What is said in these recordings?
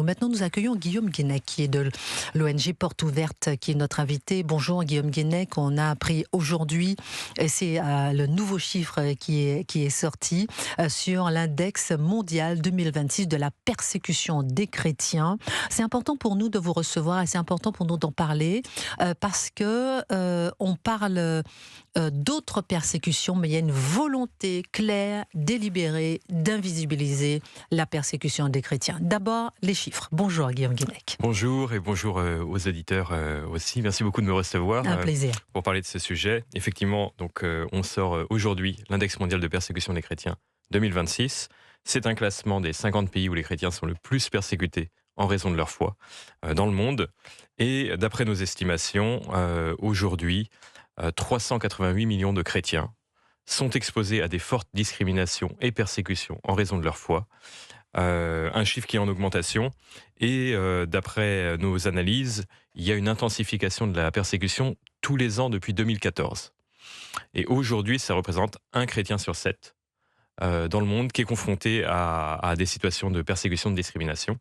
Maintenant, nous accueillons Guillaume Guénec, qui est de l'ONG Porte Ouverte, qui est notre invité. Bonjour Guillaume Guénec, on a appris aujourd'hui, et c'est le nouveau chiffre qui est sorti, sur l'index mondial 2026 de la persécution des chrétiens. C'est important pour nous de vous recevoir et c'est important pour nous d'en parler, parce que on parle d'autres persécutions, mais il y a une volonté claire, délibérée, d'invisibiliser la persécution des chrétiens. D'abord, les chiffres. Bonjour Guillaume Guénec. Bonjour et bonjour aux auditeurs aussi. Merci beaucoup de me recevoir. Un plaisir. Pour parler de ce sujet. Effectivement, donc, on sort aujourd'hui l'index mondial de persécution des chrétiens 2026. C'est un classement des 50 pays où les chrétiens sont le plus persécutés en raison de leur foi dans le monde. Et d'après nos estimations, aujourd'hui, 388 millions de chrétiens sont exposés à des fortes discriminations et persécutions en raison de leur foi. Un chiffre qui est en augmentation. Et d'après nos analyses, il y a une intensification de la persécution tous les ans depuis 2014. Et aujourd'hui, ça représente un chrétien sur 7 dans le monde qui est confronté à des situations de persécution, de discrimination.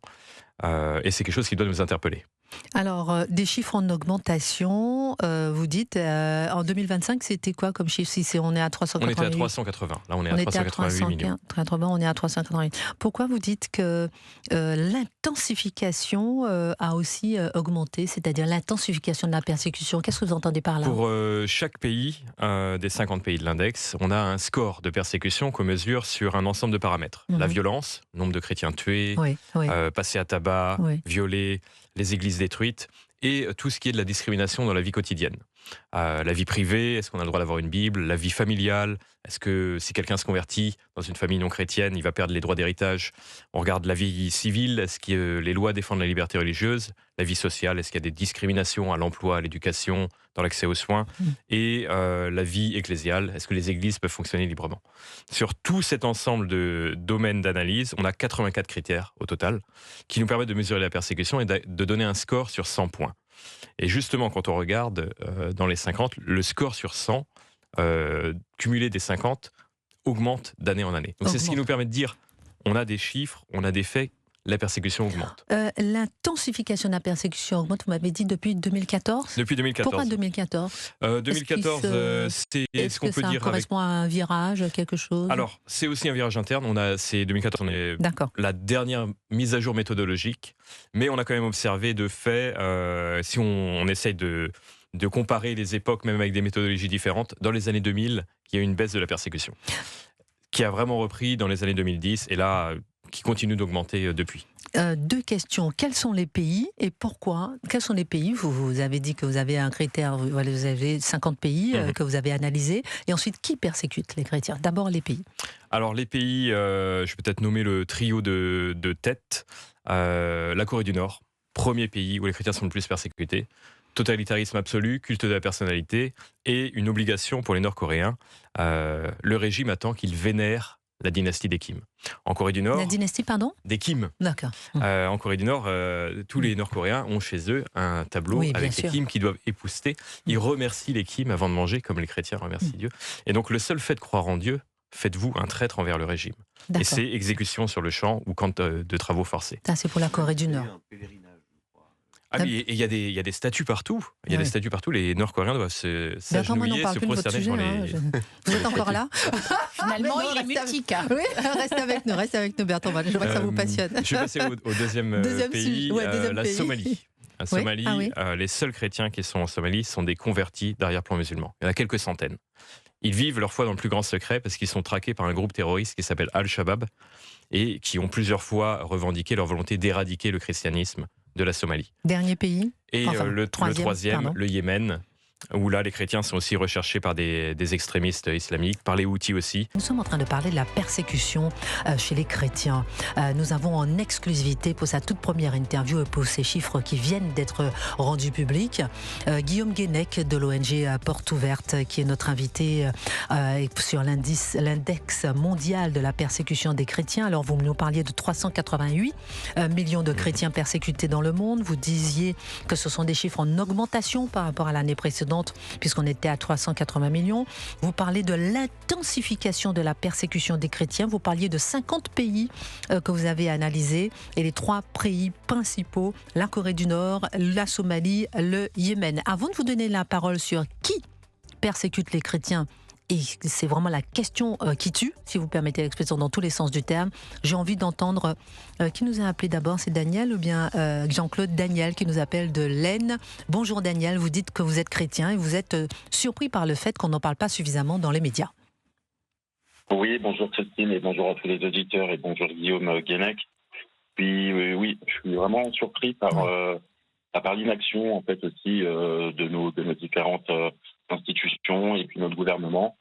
Et c'est quelque chose qui doit nous interpeller. Alors, des chiffres en augmentation, vous dites, en 2025, c'était quoi comme chiffre? Si on est à 388. On était à 380, là on est à 388 millions. On est à 388. Pourquoi vous dites que l'intensification a aussi augmenté, c'est-à-dire l'intensification de la persécution? Qu'est-ce que vous entendez par là? Pour chaque pays, des 50 pays de l'index, on a un score de persécution qu'on mesure sur un ensemble de paramètres. La violence, nombre de chrétiens tués, passés à tabac, violés, les églises détruites, et tout ce qui est de la discrimination dans la vie quotidienne. La vie privée, est-ce qu'on a le droit d'avoir une Bible? La vie familiale, est-ce que si quelqu'un se convertit dans une famille non chrétienne, il va perdre les droits d'héritage? On regarde la vie civile, est-ce que les lois défendent la liberté religieuse? La vie sociale, est-ce qu'il y a des discriminations à l'emploi, à l'éducation, dans l'accès aux soins? Et la vie ecclésiale, est-ce que les églises peuvent fonctionner librement? Sur tout cet ensemble de domaines d'analyse, on a 84 critères au total qui nous permettent de mesurer la persécution et de donner un score sur 100 points. Et justement, quand on regarde dans les 50, le score sur 100, cumulé des 50, augmente d'année en année. Donc c'est ce qui nous permet de dire, on a des chiffres, on a des faits, la persécution augmente. L'intensification de la persécution augmente, vous m'avez dit, depuis 2014 ? Depuis 2014. Pourquoi 2014 2014, c'est ce qu'on peut dire. Ça correspond à un virage, quelque chose? Alors, c'est aussi un virage interne. C'est 2014, on est la dernière mise à jour méthodologique, mais on a quand même observé de fait, si on essaye de comparer les époques, même avec des méthodologies différentes, dans les années 2000, il y a eu une baisse de la persécution, qui a vraiment repris dans les années 2010, et là, qui continue d'augmenter depuis. Deux questions. Quels sont les pays et pourquoi? Quels sont les pays? Vous avez dit que vous avez un critère, vous avez 50 pays que vous avez analysés. Et ensuite, qui persécute les chrétiens? D'abord, les pays. Alors, les pays, je vais peut-être nommer le trio de tête. La Corée du Nord, premier pays où les chrétiens sont le plus persécutés. Totalitarisme absolu, culte de la personnalité et une obligation pour les Nord-Coréens. Le régime attend qu'ils vénèrent la dynastie des Kim. En Corée du Nord... La dynastie, pardon? Des Kim. D'accord. En Corée du Nord, tous les Nord-Coréens ont chez eux un tableau avec les Kim qui doivent épousseter. Ils remercient les Kim avant de manger, comme les chrétiens remercient Dieu. Et donc le seul fait de croire en Dieu, faites-vous un traître envers le régime. Et c'est exécution sur le champ ou camp de travaux forcés. Ça, c'est pour la Corée du Nord. Ah oui, il y a des statues partout. Il y a des statues partout. Les Nord-Coréens doivent s'agenouiller, se prosterner devant les... Vous êtes encore là? Finalement, il est mutique. Oui, reste avec nous, Bertrand. Je vois que ça vous passionne. Je vais passer au deuxième pays, la Somalie. En Somalie, les seuls chrétiens qui sont en Somalie sont des convertis d'arrière-plan musulmans. Il y en a quelques centaines. Ils vivent leur foi dans le plus grand secret parce qu'ils sont traqués par un groupe terroriste qui s'appelle Al-Shabaab et qui ont plusieurs fois revendiqué leur volonté d'éradiquer le christianisme de la Somalie. Dernier pays. Et le troisième, le Yémen, où là les chrétiens sont aussi recherchés par des extrémistes islamiques, par les Houthis aussi. Nous sommes en train de parler de la persécution chez les chrétiens. Nous avons en exclusivité pour sa toute première interview et pour ces chiffres qui viennent d'être rendus publics, Guillaume Guénec de l'ONG Porte Ouverte, qui est notre invité sur l'index mondial de la persécution des chrétiens. Alors vous nous parliez de 388 millions de chrétiens persécutés dans le monde. Vous disiez que ce sont des chiffres en augmentation par rapport à l'année précédente. précédente, puisqu'on était à 380 millions. Vous parlez de l'intensification de la persécution des chrétiens. Vous parliez de 50 pays que vous avez analysés, et les 3 pays principaux, la Corée du Nord, la Somalie, le Yémen. Avant de vous donner la parole sur qui persécute les chrétiens, et c'est vraiment la question qui tue, si vous permettez l'expression dans tous les sens du terme, j'ai envie d'entendre qui nous a appelé d'abord, c'est Daniel ou bien Jean-Claude? Daniel qui nous appelle de l'Aisne. Bonjour Daniel, vous dites que vous êtes chrétien et vous êtes surpris par le fait qu'on n'en parle pas suffisamment dans les médias. Oui, bonjour Christine et bonjour à tous les auditeurs et bonjour Guillaume Guénec. Puis oui, je suis vraiment surpris par l'inaction en fait aussi de nos différentes institutions et puis notre gouvernement.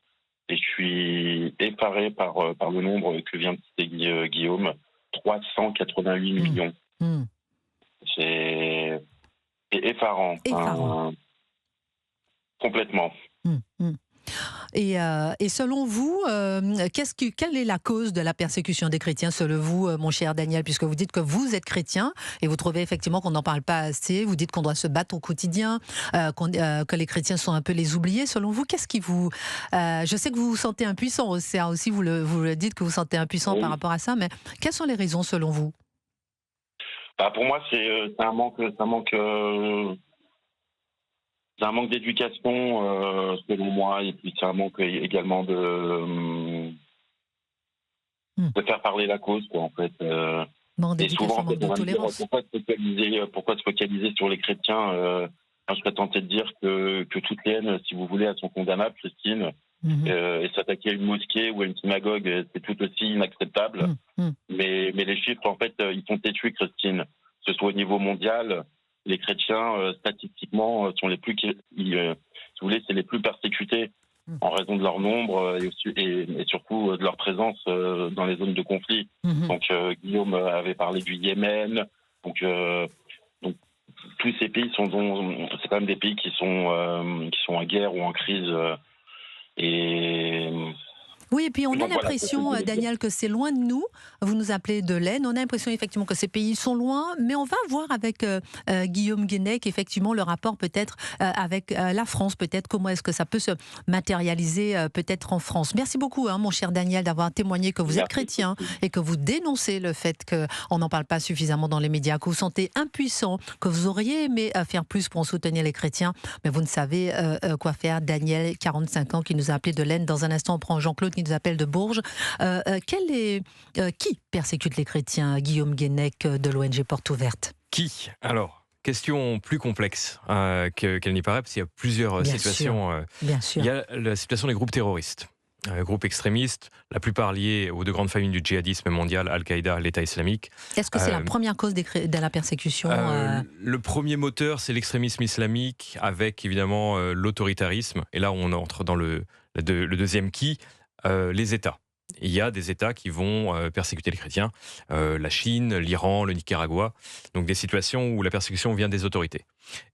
Et je suis effaré par le nombre que vient de citer Guillaume, 388 millions. C'est effarant. Complètement. Et selon vous, quelle est la cause de la persécution des chrétiens, selon vous, mon cher Daniel, puisque vous dites que vous êtes chrétien et vous trouvez effectivement qu'on n'en parle pas assez, vous dites qu'on doit se battre au quotidien, que les chrétiens sont un peu les oubliés. Selon vous, qu'est-ce qui vous... je sais que vous vous sentez impuissant aussi, vous le dites que vous vous sentez impuissant par rapport à ça, mais quelles sont les raisons selon vous? Pour moi, c'est un manque d'éducation, selon moi, et puis c'est un manque également de faire parler la cause, quoi, en fait. Manque d'éducation, manque de tolérance. Pourquoi se focaliser sur les chrétiens? Je serais tenté de dire que toutes les haines, si vous voulez, elles sont condamnables, Christine. Et s'attaquer à une mosquée ou à une synagogue, c'est tout aussi inacceptable. Mais les chiffres, en fait, ils sont têtus, Christine. Que ce soit au niveau mondial, les chrétiens, statistiquement, sont les plus, si vous voulez, c'est les plus persécutés en raison de leur nombre et surtout de leur présence dans les zones de conflit. Donc, Guillaume avait parlé du Yémen. Donc tous ces pays c'est quand même des pays qui sont en guerre ou en crise. Oui, et puis on a l'impression, Daniel, que c'est loin de nous. Vous nous appelez de l'Aisne. On a l'impression effectivement que ces pays sont loin, mais on va voir avec Guillaume Guénec effectivement le rapport peut-être avec la France, peut-être comment est-ce que ça peut se matérialiser peut-être en France. Merci beaucoup, mon cher Daniel, d'avoir témoigné que vous êtes chrétien et que vous dénoncez le fait qu'on n'en parle pas suffisamment dans les médias, que vous sentez impuissant, que vous auriez aimé faire plus pour soutenir les chrétiens, mais vous ne savez quoi faire. Daniel, 45 ans, qui nous a appelé de l'Aisne. Dans un instant, on prend Jean-Claude qui nous appelle de Bourges. Qui persécute les chrétiens? Guillaume Guénec de l'ONG Porte Ouverte. Qui? Alors, question plus complexe qu'elle n'y paraît, parce qu'il y a plusieurs situations. Bien sûr. Il y a la situation des groupes terroristes. Groupes extrémistes, la plupart liés aux 2 grandes familles du djihadisme mondial, Al-Qaïda, l'État islamique. Est-ce que c'est la première cause de la persécution? Le premier moteur, c'est l'extrémisme islamique, avec évidemment l'autoritarisme. Et là, on entre dans le deuxième qui, les États. Il y a des États qui vont persécuter les chrétiens, la Chine, l'Iran, le Nicaragua, donc des situations où la persécution vient des autorités.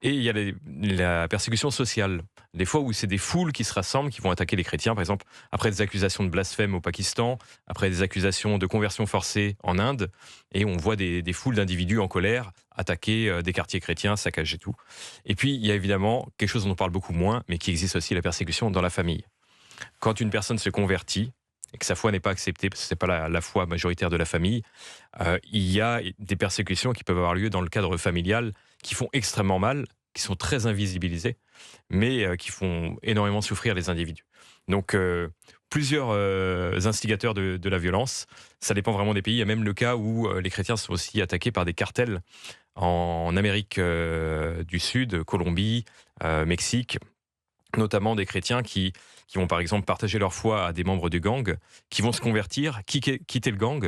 Et il y a la persécution sociale, des fois où c'est des foules qui se rassemblent, qui vont attaquer les chrétiens, par exemple après des accusations de blasphème au Pakistan, après des accusations de conversion forcée en Inde, et on voit des foules d'individus en colère attaquer des quartiers chrétiens, saccager tout. Et puis il y a évidemment quelque chose dont on parle beaucoup moins, mais qui existe aussi, la persécution dans la famille. Quand une personne se convertit, et que sa foi n'est pas acceptée, parce que ce n'est pas la foi majoritaire de la famille, il y a des persécutions qui peuvent avoir lieu dans le cadre familial, qui font extrêmement mal, qui sont très invisibilisées, mais qui font énormément souffrir les individus. Donc, plusieurs instigateurs de la violence, ça dépend vraiment des pays. Il y a même le cas où les chrétiens sont aussi attaqués par des cartels en Amérique du Sud, Colombie, Mexique, notamment des chrétiens qui vont par exemple partager leur foi à des membres du gang, qui vont se convertir, quitter le gang,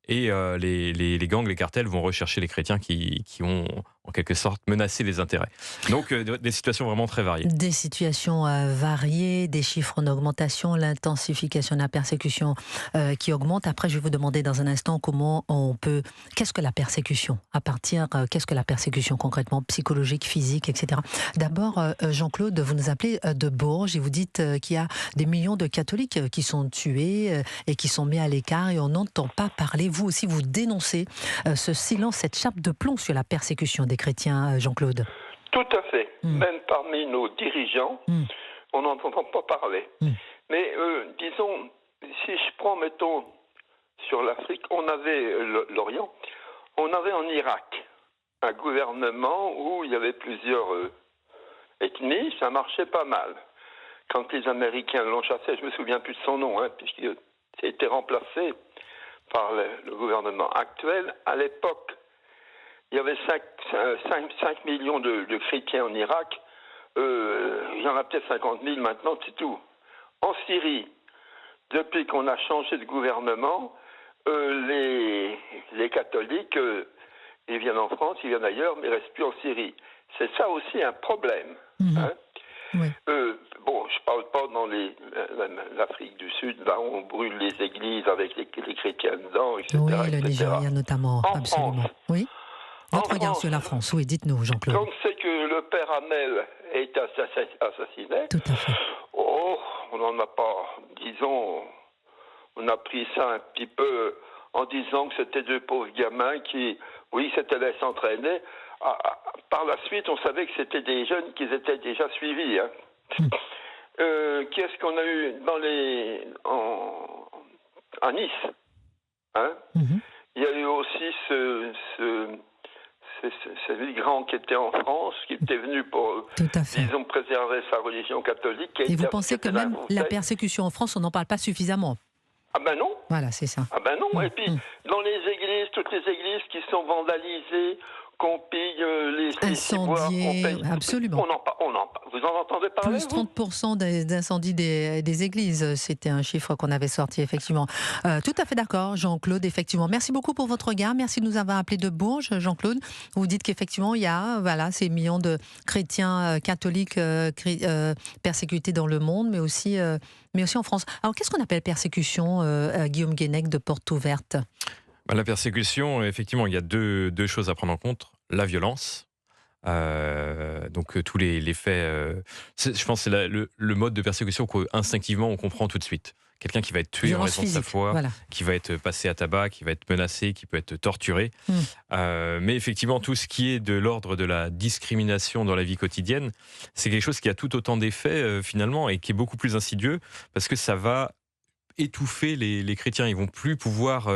et les gangs, les cartels vont rechercher les chrétiens qui ont en quelque sorte menacé les intérêts. Donc des situations vraiment très variées. Des situations variées, des chiffres en augmentation, l'intensification de la persécution qui augmente. Après, je vais vous demander dans un instant comment on peut... Qu'est-ce que la persécution? Qu'est-ce que la persécution concrètement? Psychologique, physique, etc. D'abord, Jean-Claude, vous nous appelez de Bourges et vous dites qu'il y a des millions de catholiques qui sont tués et qui sont mis à l'écart et on n'entend pas parler. Vous aussi, vous dénoncez ce silence, cette chape de plomb sur la persécution des chrétiens, Jean-Claude. Tout à fait. Même parmi nos dirigeants, on n'en entend pas parler. Mais disons, si je prends, mettons, sur l'Afrique, on avait l'Orient, on avait en Irak un gouvernement où il y avait plusieurs ethnies, ça marchait pas mal. Quand les Américains l'ont chassé, je me souviens plus de son nom, puisqu'il a été remplacé par le gouvernement actuel. À l'époque, il y avait 5 millions de chrétiens en Irak. Il y en a peut-être 50 000 maintenant, c'est tout. En Syrie, depuis qu'on a changé de gouvernement, les catholiques, ils viennent en France, ils viennent ailleurs, mais ils ne restent plus en Syrie. C'est ça aussi un problème. Oui. Bon, je ne parle pas dans l'Afrique du Sud, là on brûle les églises avec les chrétiens dedans, etc. Oui, le etc. Nigeria notamment, en absolument. France, oui. Votre regard sur la France, oui, dites-nous, Jean-Claude. Quand c'est que le père Hamel est assassiné, tout à fait. On n'en a pas, disons, on a pris ça un petit peu en disant que c'était deux pauvres gamins qui, oui, s'étaient laissés entraîner. Par la suite, on savait que c'était des jeunes qui étaient déjà suivis. Qu'est-ce qu'on a eu à Nice, Il y a eu aussi ce migrant qui était en France, qui était venu pour, disons, préserver sa religion catholique. Et vous pensez que même la persécution en France, on n'en parle pas suffisamment? Ah ben non. Voilà, c'est ça. Ah ben non. Et puis, dans les églises, toutes les églises qui sont vandalisées, qu'on pille les ciboires, qu'on paye... Absolument. Vous en entendez parler? Plus 30% d'incendies des églises, c'était un chiffre qu'on avait sorti, effectivement. Tout à fait d'accord, Jean-Claude, effectivement. Merci beaucoup pour votre regard. Merci de nous avoir appelé de Bourges, Jean-Claude. Vous dites qu'effectivement, il y a ces millions de chrétiens catholiques persécutés dans le monde, mais aussi en France. Alors, qu'est-ce qu'on appelle persécution, Guillaume Guénec de Porte Ouverte? La persécution, effectivement, il y a deux choses à prendre en compte. La violence, donc tous les faits... je pense que c'est le mode de persécution qu'instinctivement on comprend tout de suite. Quelqu'un qui va être tué en raison de sa foi, qui va être passé à tabac, qui va être menacé, qui peut être torturé. Mais effectivement, tout ce qui est de l'ordre de la discrimination dans la vie quotidienne, c'est quelque chose qui a tout autant d'effets finalement et qui est beaucoup plus insidieux parce que ça va étouffer les chrétiens. Ils vont plus pouvoir...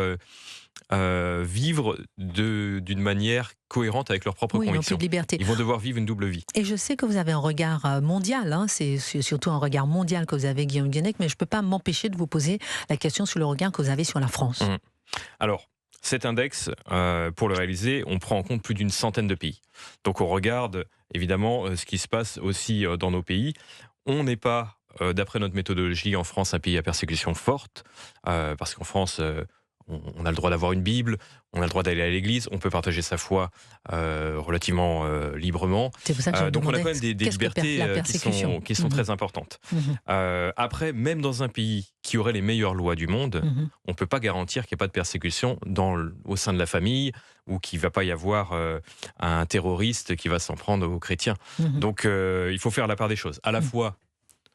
vivre d'une manière cohérente avec leurs propres convictions. Plus de liberté. Ils vont devoir vivre une double vie. Et je sais que vous avez un regard mondial, c'est surtout un regard mondial que vous avez, Guillaume Guénec, mais je ne peux pas m'empêcher de vous poser la question sur le regard que vous avez sur la France. Alors, cet index, pour le réaliser, on prend en compte plus d'une centaine de pays. Donc on regarde évidemment ce qui se passe aussi dans nos pays. On n'est pas, d'après notre méthodologie, en France, un pays à persécution forte, parce qu'en France... on a le droit d'avoir une Bible, on a le droit d'aller à l'église, on peut partager sa foi relativement librement. C'est pour ça que donc on a quand même des libertés qui sont très importantes. Après, même dans un pays qui aurait les meilleures lois du monde, on ne peut pas garantir qu'il n'y ait pas de persécution au sein de la famille ou qu'il ne va pas y avoir un terroriste qui va s'en prendre aux chrétiens. Donc il faut faire la part des choses. À la fois,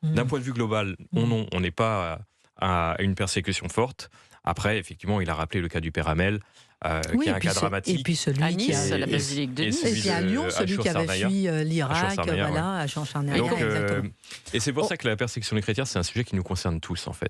d'un point de vue global, on n'est pas à une persécution forte. Après, effectivement, il a rappelé le cas du père Hamel, qui est un cas dramatique. Et puis celui à Nice, la basilique de Nice. Et puis à Lyon, celui qui avait fui l'Irak, à Champs-Charnières. Et c'est pour ça que la persécution des chrétiens, c'est un sujet qui nous concerne tous, en fait.